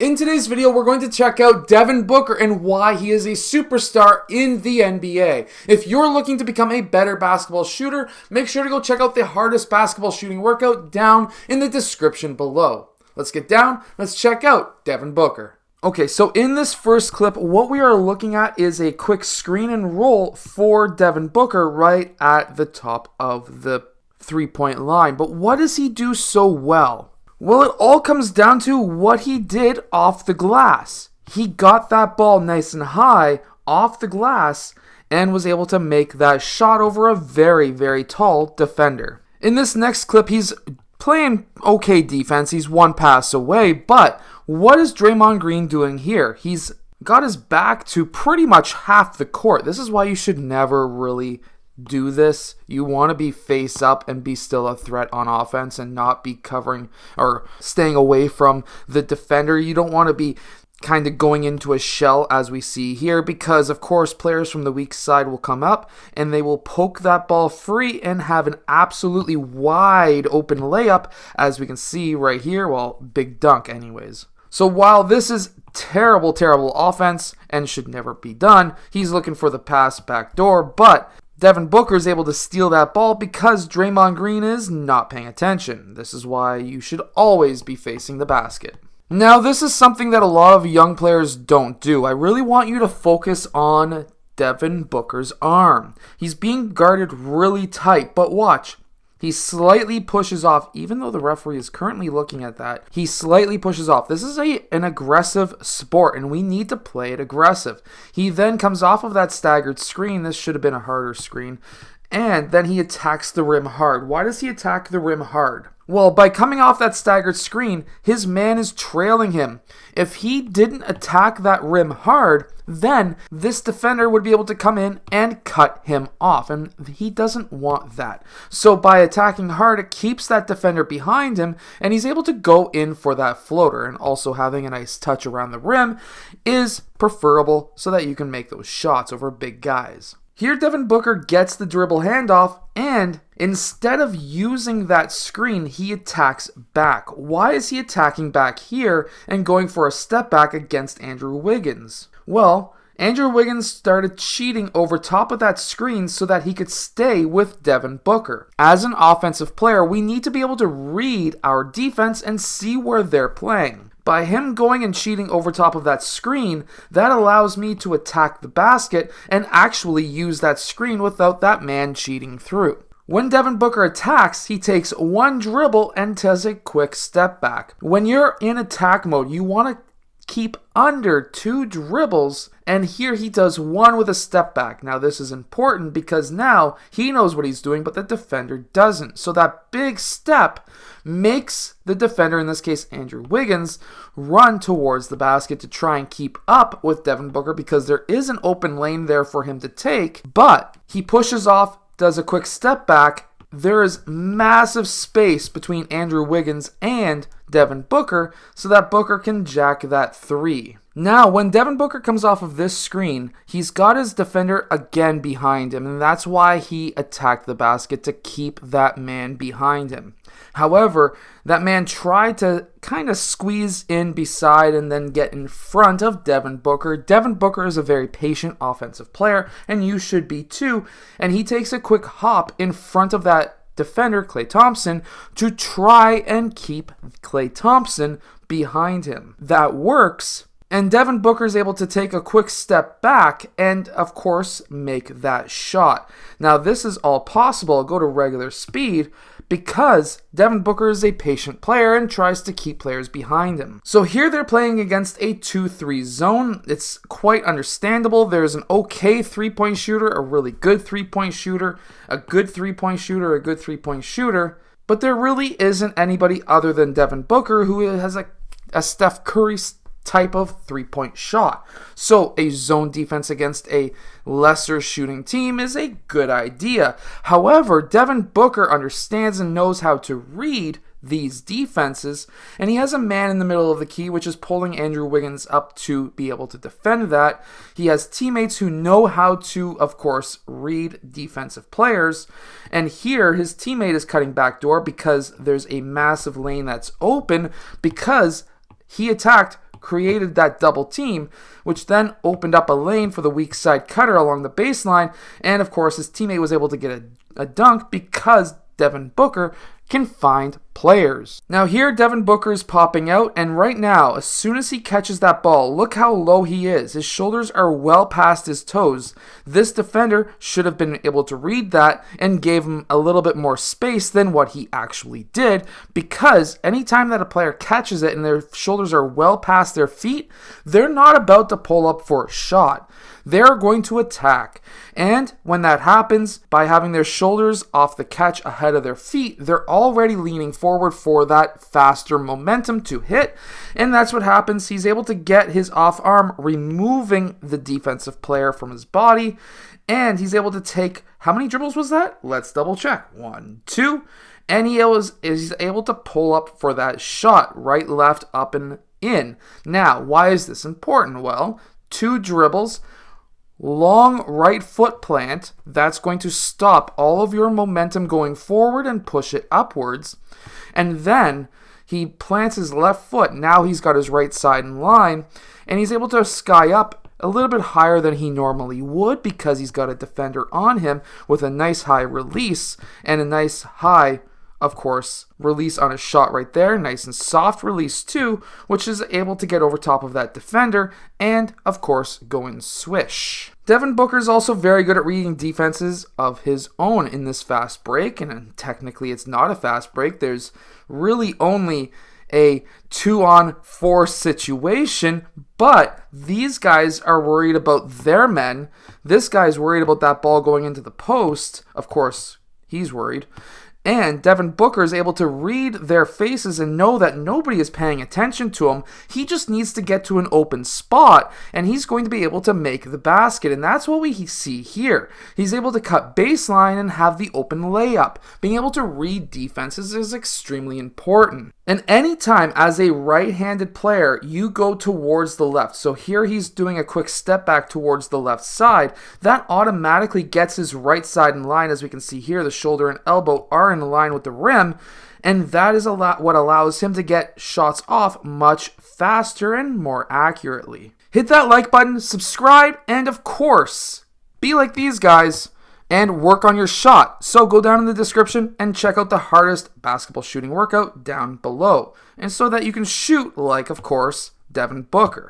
In today's video, we're going to check out Devin Booker and why he is a superstar in the NBA. If you're looking to become a better basketball shooter, make sure to go check out the hardest basketball shooting workout down in the description below. Let's get down, let's check out Devin Booker. Okay, so in this first clip, what we are looking at is a quick screen and roll for Devin Booker right at the top of the three-point line. But what does he do so well? Well, it all comes down to what he did off the glass. He got that ball nice and high off the glass and was able to make that shot over a very, very tall defender. In this next clip, he's playing okay defense. He's one pass away, but what is Draymond Green doing here? He's got his back to pretty much half the court. This is why you should never really do this. You want to be face up and be still a threat on offense and not be covering or staying away from the defender. You don't want to be kind of going into a shell as we see here, because of course players from the weak side will come up and they will poke that ball free and have an absolutely wide open layup, as we can see right here. Well, big dunk anyways. So while this is terrible offense and should never be done, he's looking for the pass back door, but Devin Booker is able to steal that ball because Draymond Green is not paying attention. This is why you should always be facing the basket. Now, this is something that a lot of young players don't do. I really want you to focus on Devin Booker's arm. He's being guarded really tight, but watch. He slightly pushes off, even though the referee is currently looking at that. He slightly pushes off. This is an aggressive sport, and we need to play it aggressive. He then comes off of that staggered screen. This should have been a harder screen. And then he attacks the rim hard. Why does he attack the rim hard? Well, by coming off that staggered screen, his man is trailing him. If he didn't attack that rim hard, then this defender would be able to come in and cut him off, and he doesn't want that. So by attacking hard, it keeps that defender behind him, and he's able to go in for that floater, and also having a nice touch around the rim is preferable so that you can make those shots over big guys. Here, Devin Booker gets the dribble handoff, and instead of using that screen, he attacks back. Why is he attacking back here and going for a step back against Andrew Wiggins? Well, Andrew Wiggins started cheating over top of that screen so that he could stay with Devin Booker. As an offensive player, we need to be able to read our defense and see where they're playing. By him going and cheating over top of that screen, that allows me to attack the basket and actually use that screen without that man cheating through. When Devin Booker attacks, he takes one dribble and does a quick step back. When you're in attack mode, you want to keep under two dribbles, and here he does one with a step back. Now this is important because now he knows what he's doing, but the defender doesn't. So that big step makes the defender, in this case Andrew Wiggins, run towards the basket to try and keep up with Devin Booker because there is an open lane there for him to take, but he pushes off, does a quick step back. There is massive space between Andrew Wiggins and Devin Booker so that Booker can jack that three. Now, when Devin Booker comes off of this screen, he's got his defender again behind him, and that's why he attacked the basket, to keep that man behind him. However, that man tried to kind of squeeze in beside and then get in front of Devin Booker. Devin Booker is a very patient offensive player, and you should be too, and he takes a quick hop in front of that defender, Klay Thompson, to try and keep Klay Thompson behind him. That works, and Devin Booker is able to take a quick step back and, of course, make that shot. Now, this is all possible. I'll go to regular speed because Devin Booker is a patient player and tries to keep players behind him. So here they're playing against a 2-3 zone. It's quite understandable. There's an okay three-point shooter, a really good three-point shooter, a good three-point shooter, a good three-point shooter, but there really isn't anybody other than Devin Booker who has a Steph Curry type of three-point shot. So a zone defense against a lesser shooting team is a good idea. However, Devin Booker understands and knows how to read these defenses, and he has a man in the middle of the key, which is pulling Andrew Wiggins up to be able to defend that. He has teammates who know how to, of course, read defensive players, and here his teammate is cutting backdoor because there's a massive lane that's open because he attacked created that double team, which then opened up a lane for the weak side cutter along the baseline. And of course, his teammate was able to get a dunk because Devin Booker can find players. Now here Devin Booker is popping out, and right now, as soon as he catches that ball, look how low he is. His shoulders are well past his toes. This defender should have been able to read that and gave him a little bit more space than what he actually did, because anytime that a player catches it and their shoulders are well past their feet, they're not about to pull up for a shot. They're going to attack. And when that happens, by having their shoulders off the catch ahead of their feet, they're already leaning forward for that faster momentum to hit. And that's what happens. He's able to get his off arm, removing the defensive player from his body. And he's able to take, how many dribbles was that? Let's double check. 1, 2. And is able to pull up for that shot. Right, left, up, and in. Now, why is this important? Well, 2 dribbles. Long right foot plant, that's going to stop all of your momentum going forward and push it upwards. And then he plants his left foot. Now he's got his right side in line, and he's able to sky up a little bit higher than he normally would because he's got a defender on him with a nice high release and a nice high, of course, release on his shot right there. Nice and soft release too, which is able to get over top of that defender and, of course, go and swish. Devin Booker is also very good at reading defenses of his own in this fast break, and technically it's not a fast break. There's really only a 2-on-4 situation, but these guys are worried about their men. This guy's worried about that ball going into the post. Of course, he's worried. And Devin Booker is able to read their faces and know that nobody is paying attention to him. He just needs to get to an open spot, and he's going to be able to make the basket. And that's what we see here. He's able to cut baseline and have the open layup. Being able to read defenses is extremely important. And anytime as a right-handed player, you go towards the left. So here he's doing a quick step back towards the left side. That automatically gets his right side in line. As we can see here, the shoulder and elbow are in line with the rim. And that is what allows him to get shots off much faster and more accurately. Hit that like button, subscribe, and of course, be like these guys and work on your shot. So go down in the description and check out the hardest basketball shooting workout down below. And so that you can shoot like, of course, Devin Booker.